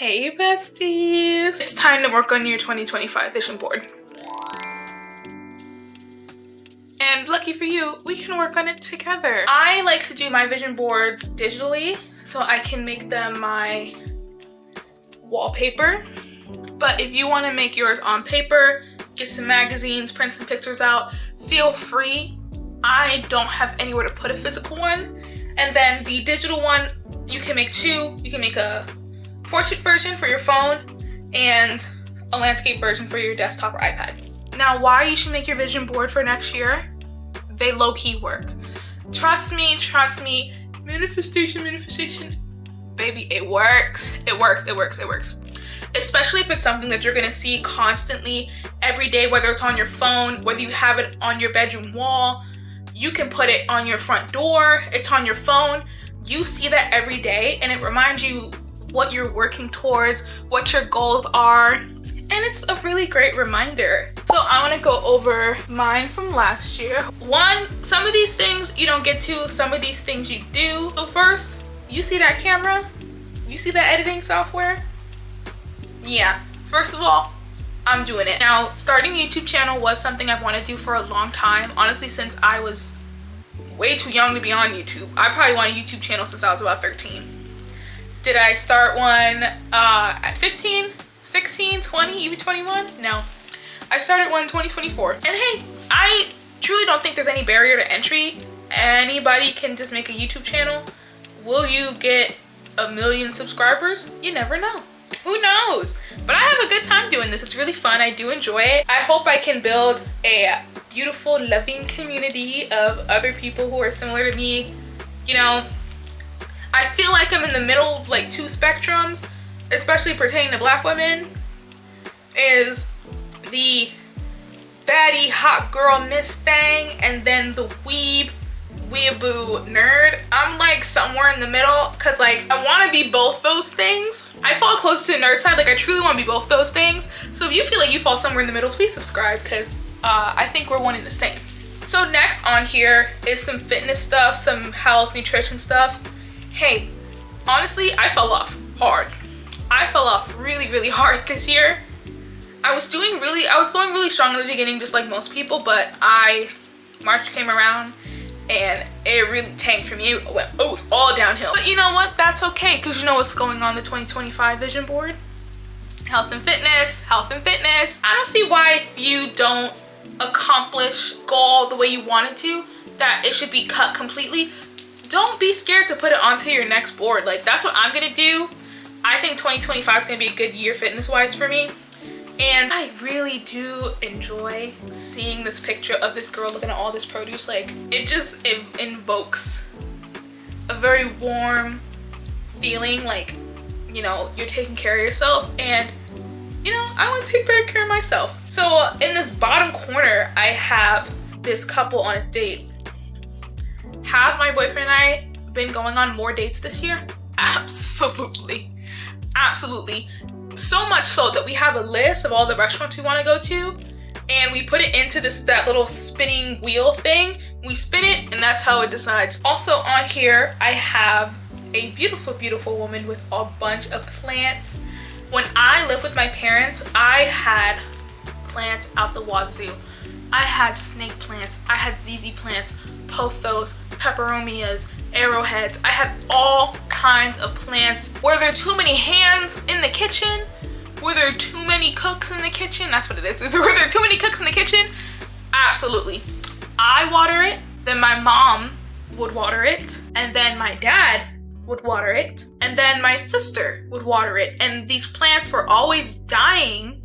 Hey besties! It's time to work on your 2025 vision board. And lucky for you, we can work on it together. I like to do my vision boards digitally so I can make them my wallpaper. But if you want to make yours on paper, get some magazines, print some pictures out, feel free. I don't have anywhere to put a physical one. And then the digital one, you can make two. You can make a portrait version for your phone and a landscape version for your desktop or iPad. Now, why you should make your vision board for next year? They low-key work. Trust me, manifestation. Baby, it works. It works. Especially if it's something that you're gonna see constantly every day, whether it's on your phone, whether you have it on your bedroom wall, you can put it on your front door, it's on your phone. You see that every day and it reminds you what you're working towards, what your goals are, and it's a really great reminder. So I want to go over mine from last year. Some of these things you don't get to, some of these things you do. So first, you see that camera? You see that editing software? Yeah, first of all, I'm doing it. Now, starting a YouTube channel was something I've wanted to do for a long time. Honestly, since I was way too young to be on YouTube. I probably wanted a YouTube channel since I was about 13. Did I start one at 15, 16, 20, even 21? No. I started one in 2024. And hey, I truly don't think there's any barrier to entry. Anybody can just make a YouTube channel. Will you get 1 million subscribers? You never know. Who knows? But I have a good time doing this. It's really fun. I do enjoy it. I hope I can build a beautiful, loving community of other people who are similar to me. You know, I feel like I'm in the middle of like two spectrums, especially pertaining to Black women, is the baddie hot girl miss thing and then the weeaboo nerd. I'm like somewhere in the middle because like I want to be both those things. I fall close to the nerd side, like I truly want to be both those things. So if you feel like you fall somewhere in the middle, please subscribe because I think we're one and the same. So next on here is some fitness stuff, some health, nutrition stuff. Hey, honestly, I fell off hard. I fell off really hard this year. I was going really strong in the beginning, just like most people, but March came around and it really tanked for me. It went all downhill. But you know what? That's okay, because you know what's going on the 2025 vision board? Health and fitness. I don't see why you don't accomplish goal the way you wanted to, that it should be cut completely. Don't be scared to put it onto your next board. Like, that's what I'm gonna do. I think 2025 is gonna be a good year fitness-wise for me. And I really do enjoy seeing this picture of this girl looking at all this produce. Like, it invokes a very warm feeling, like, you know, you're taking care of yourself, and you know, I want to take better care of myself. So in this bottom corner, I have this couple on a date. Have my boyfriend and I been going on more dates this year? Absolutely. So much so that we have a list of all the restaurants we want to go to, and we put it into that little spinning wheel thing. We spin it, and that's how it decides. Also on here, I have a beautiful woman with a bunch of plants. When I lived with my parents, I had plants out the wazoo. I had snake plants, I had ZZ plants, pothos, peperomias, arrowheads. I had all kinds of plants. Were there too many hands in the kitchen? Were there too many cooks in the kitchen? That's what it is. Were there too many cooks in the kitchen? Absolutely. I water it, then my mom would water it, and then my dad would water it, and then my sister would water it. And these plants were always dying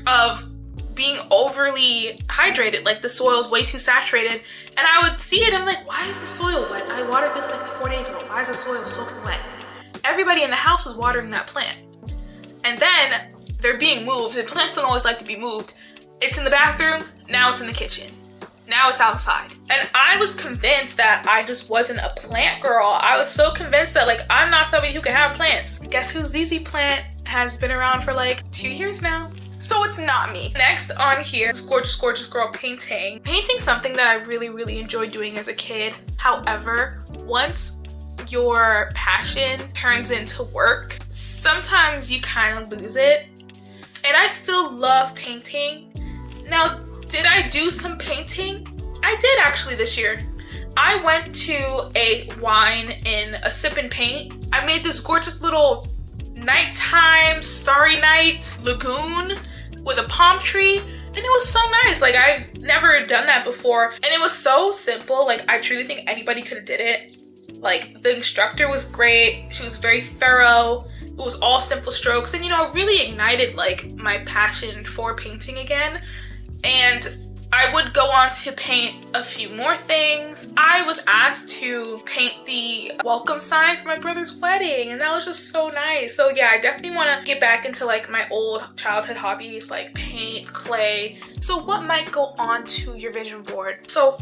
of being overly hydrated, like the soil's way too saturated. And I would see it, I'm like, why is the soil wet? I watered this like 4 days ago. Why is the soil soaking wet? Everybody in the house was watering that plant. And then they're being moved, and plants don't always like to be moved. It's in the bathroom, now it's in the kitchen. Now it's outside. And I was convinced that I just wasn't a plant girl. I was so convinced that like I'm not somebody who can have plants. Guess whose ZZ plant has been around for like 2 years now? So it's not me. Next on here is gorgeous girl painting. Painting's something that I really enjoyed doing as a kid. However, once your passion turns into work, sometimes you kind of lose it. And I still love painting. Now, did I do some painting? I did actually this year. I went to a wine in a sip and paint. I made this gorgeous little nighttime starry night lagoon with a palm tree, and it was so nice. Like, I've never done that before, and it was so simple. Like, I truly think anybody could have did it. Like, the instructor was great. She was very thorough. It was all simple strokes, and you know, it really ignited like my passion for painting again. And I would go on to paint a few more things. I was asked to paint the welcome sign for my brother's wedding, and that was just so nice. So yeah, I definitely want to get back into like my old childhood hobbies like paint, clay. So what might go onto your vision board? So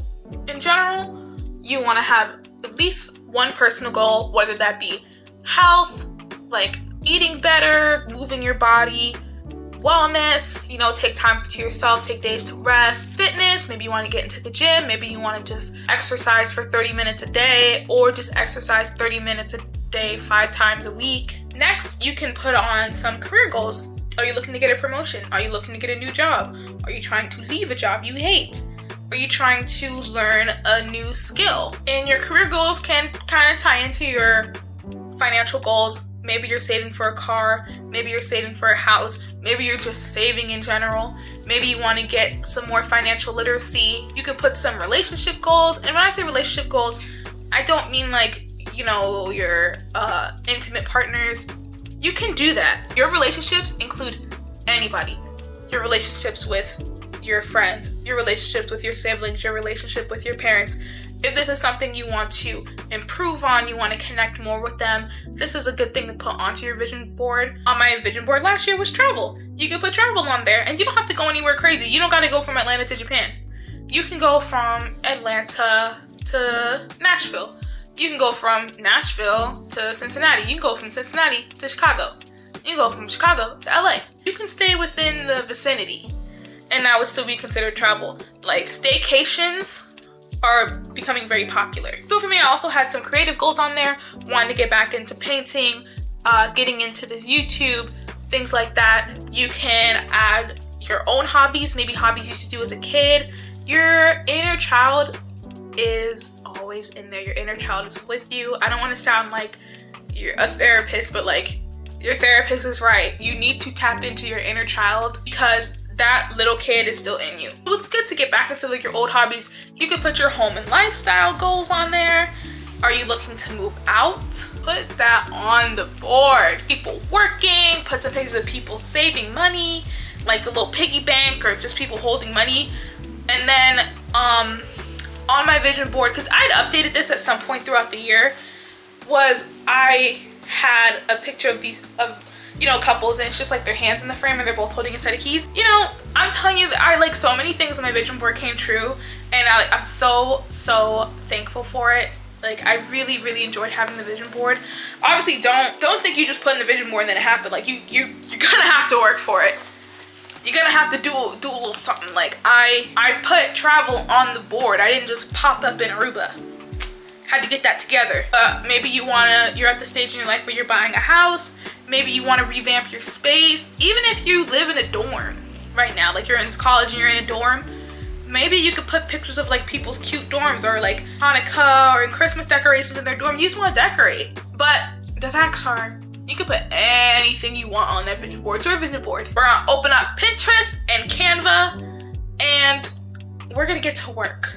in general, you want to have at least one personal goal, whether that be health, like eating better, moving your body, wellness, you know, take time to yourself, take days to rest, fitness, maybe you want to get into the gym, maybe you want to just exercise for 30 minutes a day, or just exercise 30 minutes a day 5 times a week. Next, you can put on some career goals. Are you looking to get a promotion? Are you looking to get a new job? Are you trying to leave a job you hate? Are you trying to learn a new skill? And your career goals can kind of tie into your financial goals. Maybe you're saving for a car, maybe you're saving for a house, maybe you're just saving in general, maybe you want to get some more financial literacy. You can put some relationship goals, and when I say relationship goals, I don't mean like, you know, your intimate partners. You can do that. Your relationships include anybody. Your relationships with your friends, your relationships with your siblings, your relationship with your parents. If this is something you want to improve on, you want to connect more with them, this is a good thing to put onto your vision board. On my vision board last year was travel. You can put travel on there, and you don't have to go anywhere crazy. You don't got to go from Atlanta to Japan. You can go from Atlanta to Nashville. You can go from Nashville to Cincinnati. You can go from Cincinnati to Chicago. You can go from Chicago to LA. You can stay within the vicinity, and that would still be considered travel. Like, staycations are becoming very popular. So for me, I also had some creative goals on there. Wanted to get back into painting, getting into this YouTube, things like that. You can add your own hobbies, maybe hobbies you used to do as a kid. Your inner child is always in there. Your inner child is with you. I don't want to sound like you're a therapist, but like, your therapist is right. You need to tap into your inner child because that little kid is still in you. So it's good to get back into like your old hobbies. You can put your home and lifestyle goals on there. Are you looking to move out? Put that on the board. People working, put some pictures of people saving money, like the little piggy bank, or just people holding money. And then on my vision board, because I'd updated this at some point throughout the year, was I had a picture of these you know, couples, and it's just like their hands in the frame and they're both holding a set of keys. You know, I'm telling you that I like so many things on my vision board came true, and I'm so thankful for it. Like, I really enjoyed having the vision board. Obviously, don't think you just put in the vision board and then it happened. Like, you're gonna have to work for it. You're gonna have to do a little something. Like, I put travel on the board. I didn't just pop up in Aruba. Had to get that together. Maybe you're at the stage in your life where you're buying a house. Maybe you want to revamp your space. Even if you live in a dorm right now, like you're in college and you're in a dorm, maybe you could put pictures of like people's cute dorms, or like Hanukkah or Christmas decorations in their dorm. You just want to decorate. But the facts are, you can put anything you want on that vision board. It's your vision board. We're gonna open up Pinterest and Canva, and we're gonna get to work.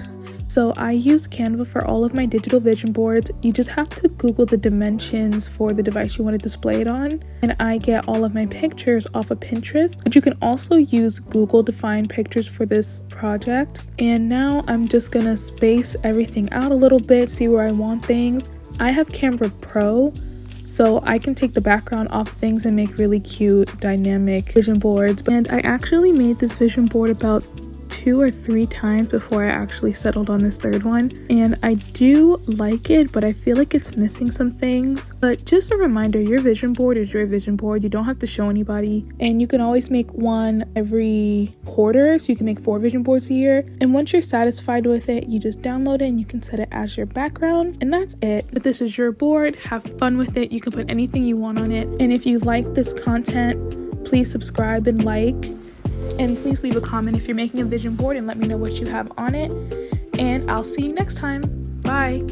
So I use Canva for all of my digital vision boards. You just have to Google the dimensions for the device you want to display it on. And I get all of my pictures off of Pinterest, but you can also use Google to find pictures for this project. And now I'm just gonna space everything out a little bit, see where I want things. I have Canva Pro, so I can take the background off things and make really cute, dynamic vision boards. And I actually made this vision board about 2 or 3 times before I actually settled on this third one, and I do like it, but I feel like it's missing some things. But just a reminder, your vision board is your vision board. You don't have to show anybody, and you can always make one every quarter, so you can make 4 vision boards a year. And once you're satisfied with it, you just download it and you can set it as your background, and that's it. But this is your board. Have fun with it. You can put anything you want on it. And if you like this content, please subscribe and like, and please leave a comment if you're making a vision board and let me know what you have on it. And I'll see you next time. Bye.